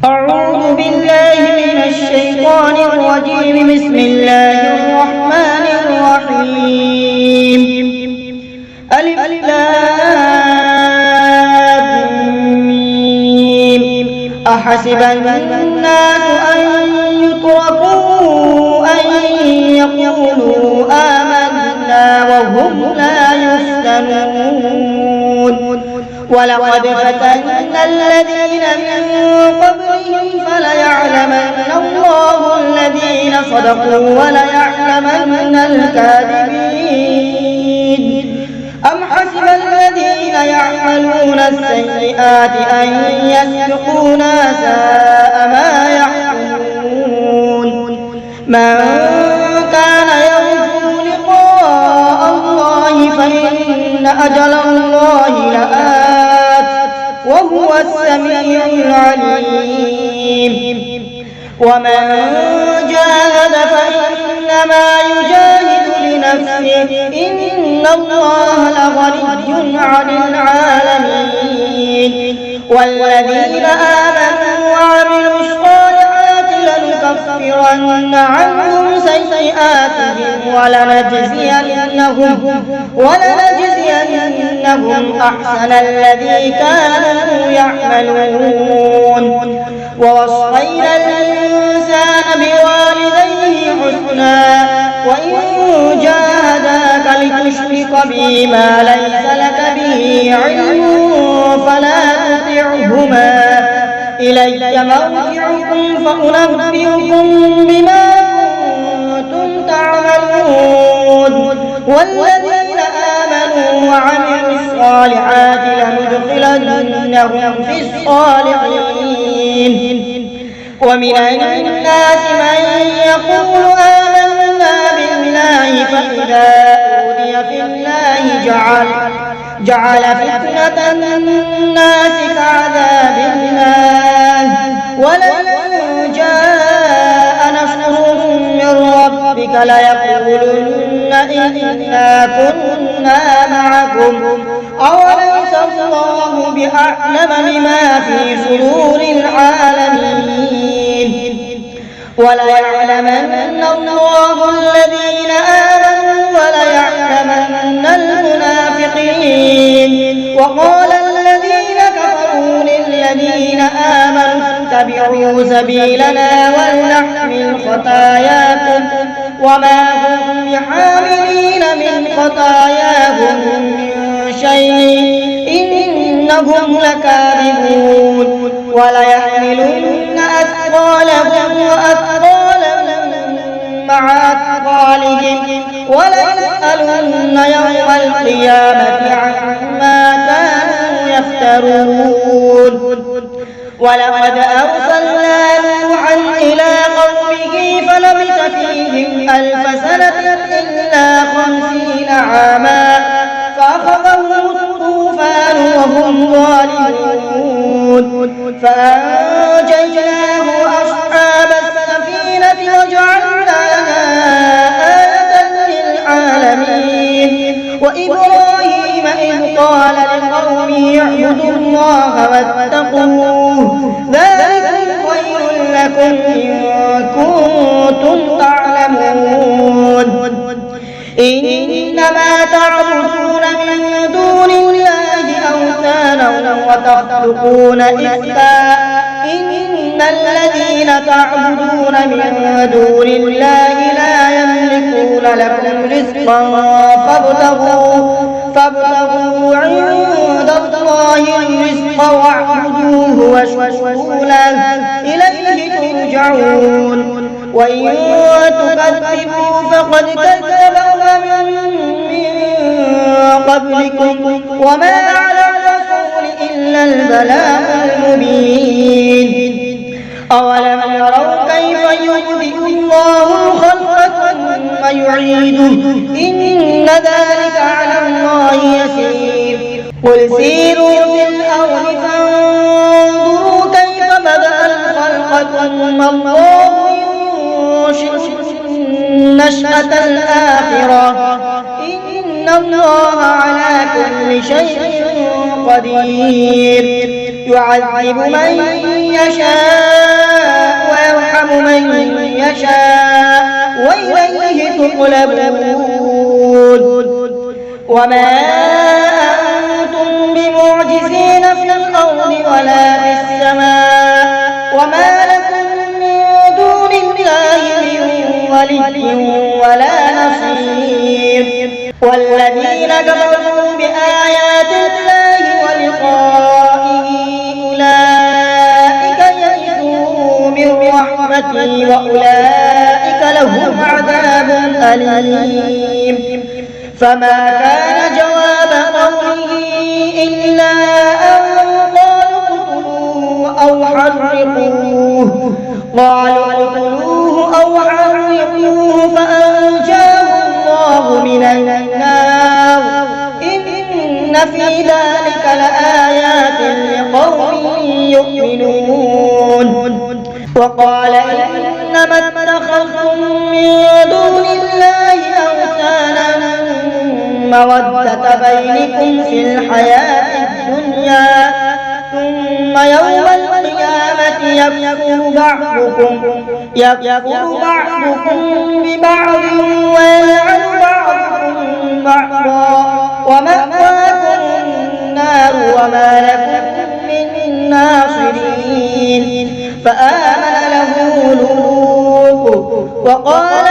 أعوذ بالله من الشيطان الرجيم. بسم الله الرحمن الرحيم. ألف لام ميم. أحسب الناس أن يتركوا أن يقولوا آمنا وهم لا يفتنون. ولقد فتنا الذين من قبلهم فليعلمن الله الذين صدقوا وليعلمن الكاذبين. أم حسب الذين يعملون السيئات أن يسبقونا ساء ما يحكمون. من كان يرجو لقاء الله فإن أجل الله لآت وهو السميع العليم. ومن جاهد فإنما يجاهد لنفسه إن الله لغني عن العالمين. والذين آمنوا وعملوا الصالحات لنكفرن عنهم سيئاتهم ولنجزينهم أحسن الذي كانوا يعملون. ووصينا الإنسان بوالديه حسنا وإن جاهداك لتشرك بي ما ليس لك به علم فلا تطعهما. إلي مرجعكم فأنبئكم بما كنتم تعملون. والذين آمنوا وعملوا الصالحات لندخلنهم في الصالحين. ومن الناس من يقول آمنا بالله فإذا أوذي في الله جعل فتنة الناس كعذاب الله. ولئن جاء نصر من ربك ليقولن إنا كنا معكم أوليس الله بأعلم بما في صدور العالمين. وليعلمن الله الذين آمنوا وليعلمن المنافقين. وقال الذين كفروا للذين آمنوا اتبعوا سبيلنا ولنحمل خطاياكم وما هم بحاملين من خطاياهم من شيء إنهم لكاذبون. وليحملن أثقالهم وأثقالا مع أثقالهم وليسألن يوم القيامة عما كانوا يفترون. ولقد أرسلنا نوحا إلى قومه فلبث فيهم 1000 سنة إلا 50 عاما فأخذهم الطوفان وهم ظالمون. فأنجيناه وأصحاب السفينة وجعلناها آية للعالمين. وإبراهيم إذ قال لقومه اعبدوا الله واتقوه ذلكم خير لكم إن كنتم تعلمون. إنما تعبدون من دون الله أوثانا وتخلقون إفكا إن الذين تعبدون من دون الله لا يملكون لكم رزقا فابتغوا عند الله الرزق واعبدوه واشكروا له إليه ترجعون. وإن تكذبوا فقد كذب أمم من قبلكم وما على الرسول إلا البلاغ المبين. أولم يروا كيف يبدئ الله الخلق ثم يعيده إن ذلك على الله يسير. قل سيروا في الأرض فانظروا كيف بدأ الخلق ثم الله ينشئ النشأة الآخرة إن الله على كل شيء قدير. يعذب من يشاء ينقلبون وما أنتم بمعجزين في الأرض ولا في السماء وما لكم من دون الله من ولي ولا نصير والذين كفروا بآيات الله ولقائه أولئك يئسوا من رحمتي وأولئك لهم عذاب أليم فما كان جواب قومه إلا أن قالوا اقتلوه أو حرقوه فأنجاه الله من النار إن في ذلك لآيات لقوم يؤمنون وقال إنما اتخذتم من دون الله أوثانا مودة بينكم في الحياة الدنيا ثم يوم القيامة يكفر بعضكم ببعض ويلعن بعضكم بعضا ومأواكم النار وما لكم من ناصرين فآمن له لوط وقال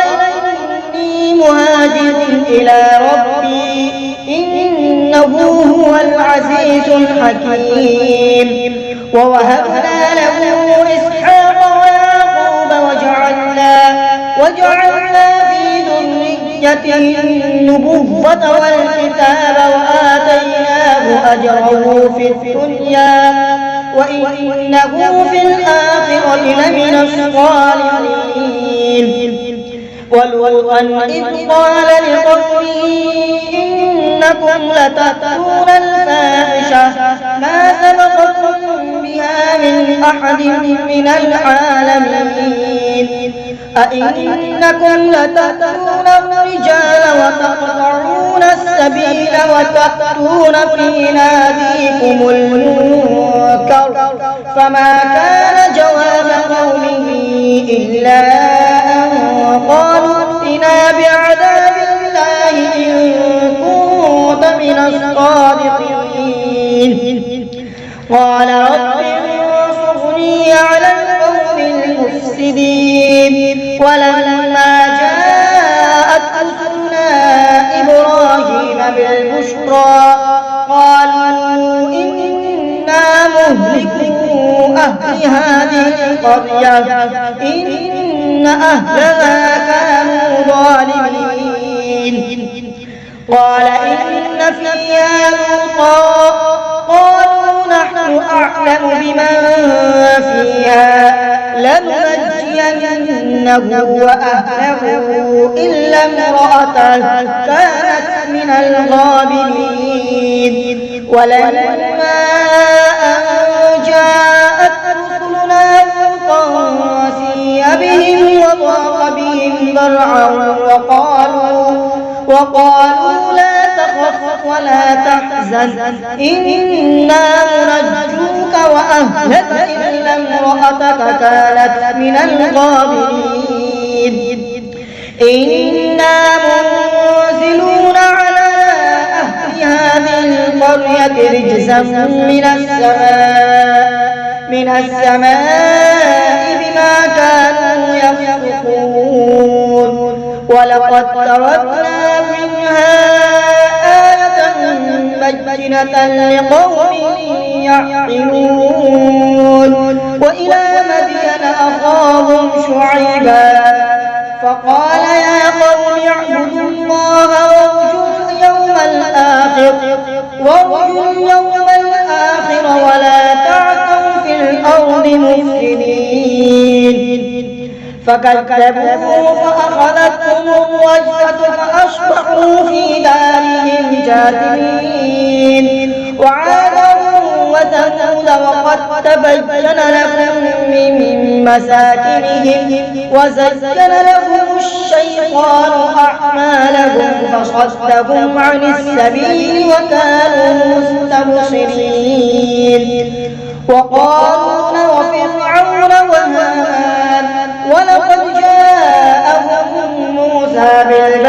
إني مهاجر إلى ربي إنه هو العزيز الحكيم ووهبنا له إسحاق ويعقوب وجعلنا في ذريته النبوة والكتاب وآتيناه أجره في الدنيا وإنه في الآخرة لمن الصالحين ولوطا إذ قال لقومه إنكم لتأتون الفاحشة ما سبقكم بها من أحد من العالمين أئنكم لتأتون الرجال وتقطعون السبيل وتأتون في ناديكم المنكر فما كان جواب قومه إلا أن قالوا ائتنا بعذاب الله إن كنت من الصادقين قال رب انصرني على القوم المفسدين ولما جاءت رسلنا إبراهيم بالبشرى قالوا إنا مهلكو أهل هذه القرية إن أهلها كانوا ظالمين قال إن فيها لوطا قالوا نحن أعلم بمن فيها لننجينه وأهله إلا امرأته كانت من الغابرين ولما أن جاءت رسلنا لوطا سيء بهم وضاق بهم ذرعا وقالوا لا تخف ولا تحزن إنا منجوك وأهلك إلا امرأتك كانت من الغابرين إنا منزلون على أهل هذه القرية رجزا من السماء بما كانوا يفسقون ولقد تركنا منها آية بينة لقوم يعقلون وإلى مدين أخاهم شعيبا فقال يا قوم اعبدوا الله وارجوا اليوم الآخر ولا تعثوا في الأرض مفسدين فكذبوه فأخذتهم الرجفة فأصبحوا في دارهم جاثمين وعادا وثمود وقد تبين لكم من مساكنهم وزين لهم الشيطان أعمالهم فصدهم عن السبيل وكانوا مستبصرين وقارون وفرعون وهامان ولقد جاءهم موسى بالبينات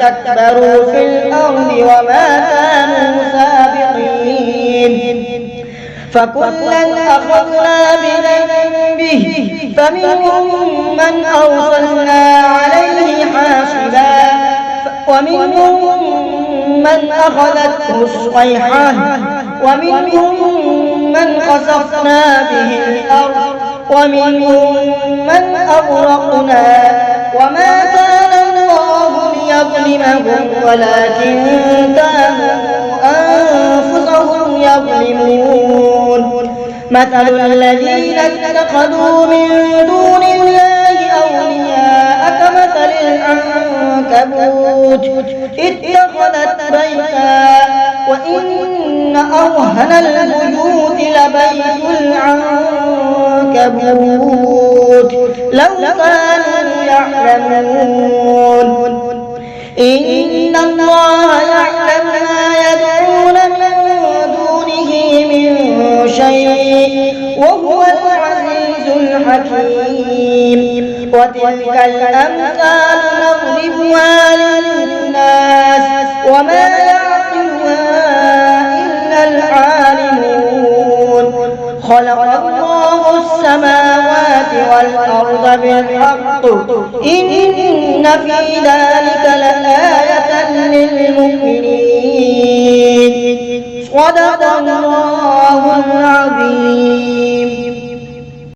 فاستكبروا في الأرض وما كانوا سابقين فكلا أخذنا بذنبه فمنهم من أرسلنا عليه حاصبا ومنهم من أخذته الصيحة ومنهم من خسفنا به الأرض ومنهم من أغرقنا وما كان الله ليظلمهم ولكن كانوا أنفسهم يظلمون مثل الذين اتخذوا من دون الله أولياء كمثل العنكبوت اتخذت بيتا وإن أوهن البيوت لبيت العنكبوت لو كانوا يعلمون إن الله يعلم ما يدعون من دونه من شيء وهو العزيز الحكيم وتلك الأمثال نضربها للناس وما يعقلها إلا العالمون خلق الله السماوات والأرض بالحق إن في ذلك لآية للمؤمنين صدق الله العظيم.